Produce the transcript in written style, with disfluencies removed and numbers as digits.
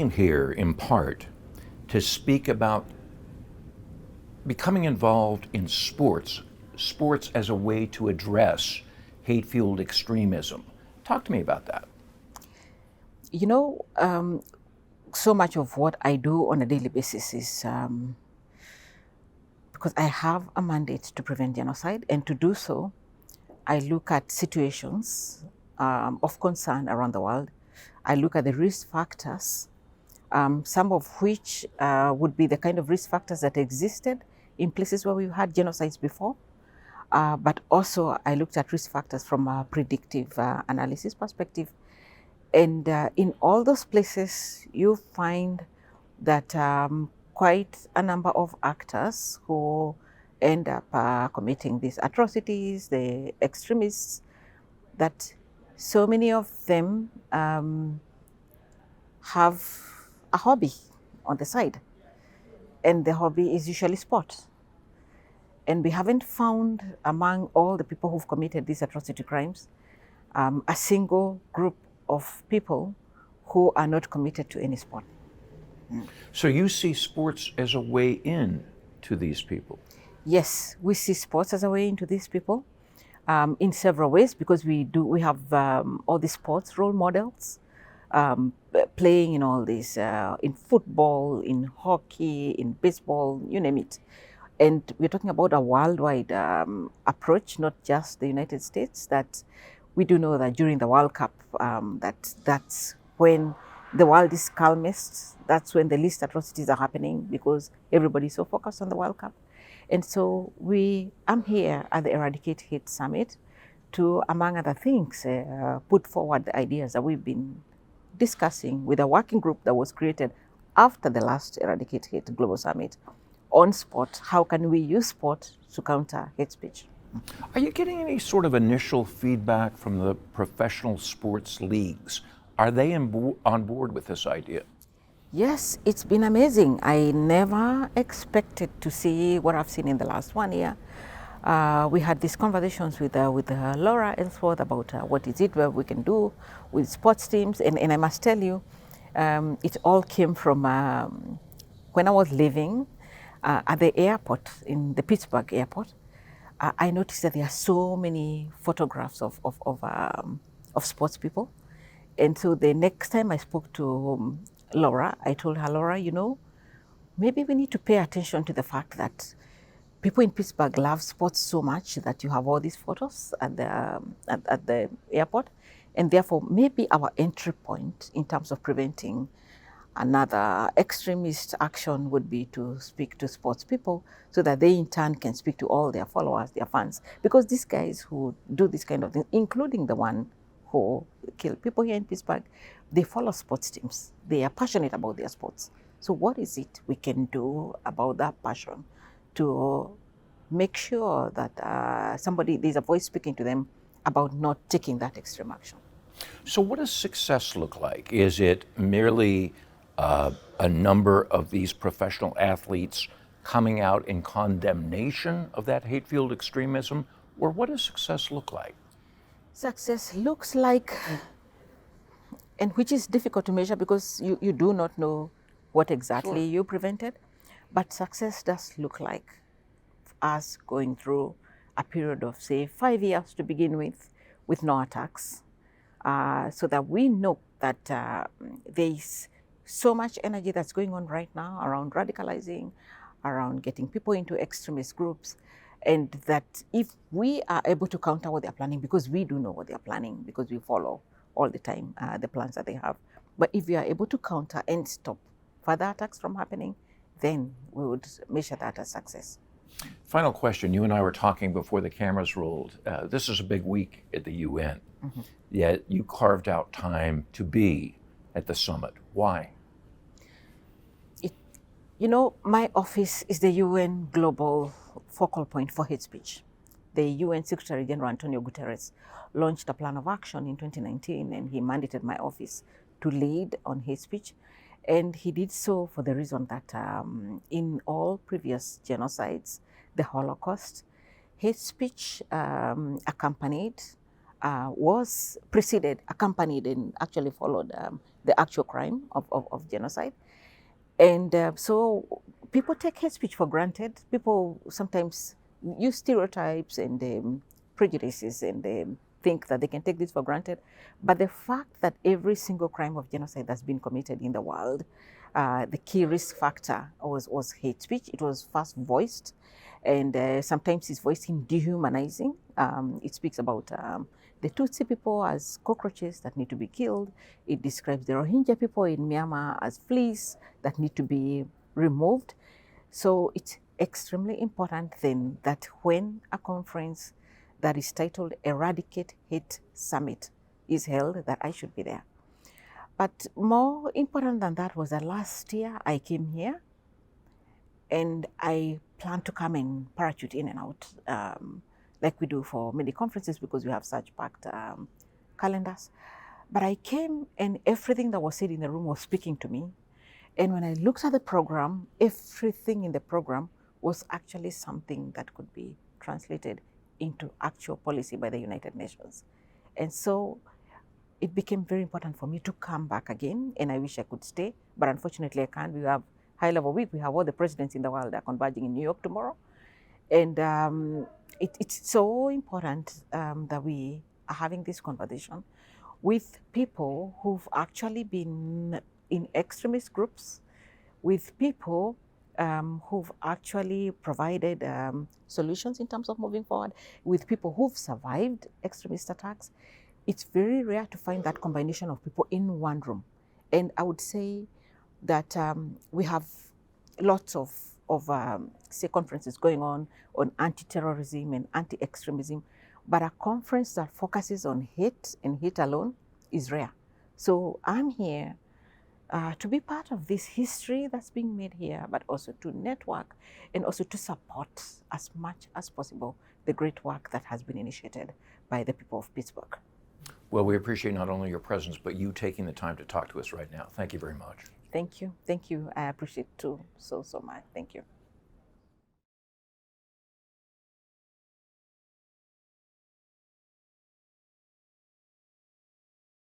being here in part to speak about becoming involved in sports as a way to address hate-fueled extremism. Talk to me about that. You know, so much of what I do on a daily basis is because I have a mandate to prevent genocide, and to do so, I look at situations of concern around the world. I look at the risk factors, some of which would be the kind of risk factors that existed in places where we've had genocides before. But also, I looked at risk factors from a predictive analysis perspective. And in all those places, you find that quite a number of actors who end up committing these atrocities, the extremists, that so many of them have a hobby on the side. And the hobby is usually sport. And we haven't found among all the people who've committed these atrocity crimes a single group of people who are not committed to any sport. So you see sports as a way in to these people? Yes, we see sports as a way into these people in several ways, because we have all these sports role models playing in all these, in football, in hockey, in baseball, you name it. And we're talking about a worldwide approach, not just the United States. That we do know that during the World Cup, that's when the world is calmest. That's when the least atrocities are happening, because everybody's so focused on the World Cup. And so I'm here at the Eradicate Hate Summit to, among other things, put forward the ideas that we've been discussing with a working group that was created after the last Eradicate Hate Global Summit on sport. How can we use sport to counter hate speech? Are you getting any sort of initial feedback from the professional sports leagues? Are they on board with this idea? Yes, it's been amazing. I never expected to see what I've seen in the last 1 year. We had these conversations with Laura Ellsworth about what is it where we can do with sports teams. And I must tell you, it all came from when I was living at the airport, in the Pittsburgh airport. I noticed that there are so many photographs of sports people. And so the next time I spoke to Laura, I told her, Laura, maybe we need to pay attention to the fact that people in Pittsburgh love sports so much that you have all these photos at the airport. And therefore, maybe our entry point in terms of preventing another extremist action would be to speak to sports people, so that they in turn can speak to all their followers, their fans. Because these guys who do this kind of thing, including the one who killed people here in Pittsburgh, they follow sports teams. They are passionate about their sports. So what is it we can do about that passion to make sure that there's a voice speaking to them about not taking that extreme action? So what does success look like? Is it merely a number of these professional athletes coming out in condemnation of that hate-fueled extremism? Or what does success look like? Success looks like, and which is difficult to measure because you do not know what exactly you prevented, but success does look like us going through a period of, say, 5 years to begin with no attacks, so that we know that there's so much energy that's going on right now around radicalizing, around getting people into extremist groups, and that if we are able to counter what they're planning, because we do know what they're planning, because we follow all the time the plans that they have, but if we are able to counter and stop further attacks from happening, then we would measure that as success. Final question. You and I were talking before the cameras rolled. This is a big week at the UN, yet you carved out time to be at the summit. Why? My office is the UN Global Focal Point for Hate Speech. The UN Secretary General Antonio Guterres launched a plan of action in 2019, and he mandated my office to lead on hate speech. And he did so for the reason that in all previous genocides, the Holocaust, hate speech was preceded, accompanied, and actually followed the actual crime of genocide. And so people take hate speech for granted. People sometimes use stereotypes and prejudices and think that they can take this for granted. But the fact that every single crime of genocide that's been committed in the world, the key risk factor was hate speech. It was first voiced, and sometimes it's voiced in dehumanizing. It speaks about the Tutsi people as cockroaches that need to be killed. It describes the Rohingya people in Myanmar as fleas that need to be removed. So it's extremely important then that when a conference that is titled Eradicate Hate Summit is held, that I should be there. But more important than that was that last year I came here and I plan to come and parachute in and out like we do for many conferences because we have such packed calendars. But I came and everything that was said in the room was speaking to me. And when I looked at the program, everything in the program was actually something that could be translated into actual policy by the United Nations. And so it became very important for me to come back again, and I wish I could stay, but unfortunately I can't. We have high-level week. We have all the presidents in the world that are converging in New York tomorrow. And it's so important that we are having this conversation with people who've actually been in extremist groups, with people who've actually provided solutions in terms of moving forward, with people who've survived extremist attacks. It's very rare to find that combination of people in one room. And I would say that we have lots of say conferences going on anti-terrorism and anti-extremism, but a conference that focuses on hate and hate alone is rare. So I'm here to be part of this history that's being made here, but also to network and also to support as much as possible the great work that has been initiated by the people of Pittsburgh. Well, we appreciate not only your presence, but you taking the time to talk to us right now. Thank you very much. Thank you. Thank you. I appreciate it too so much. Thank you.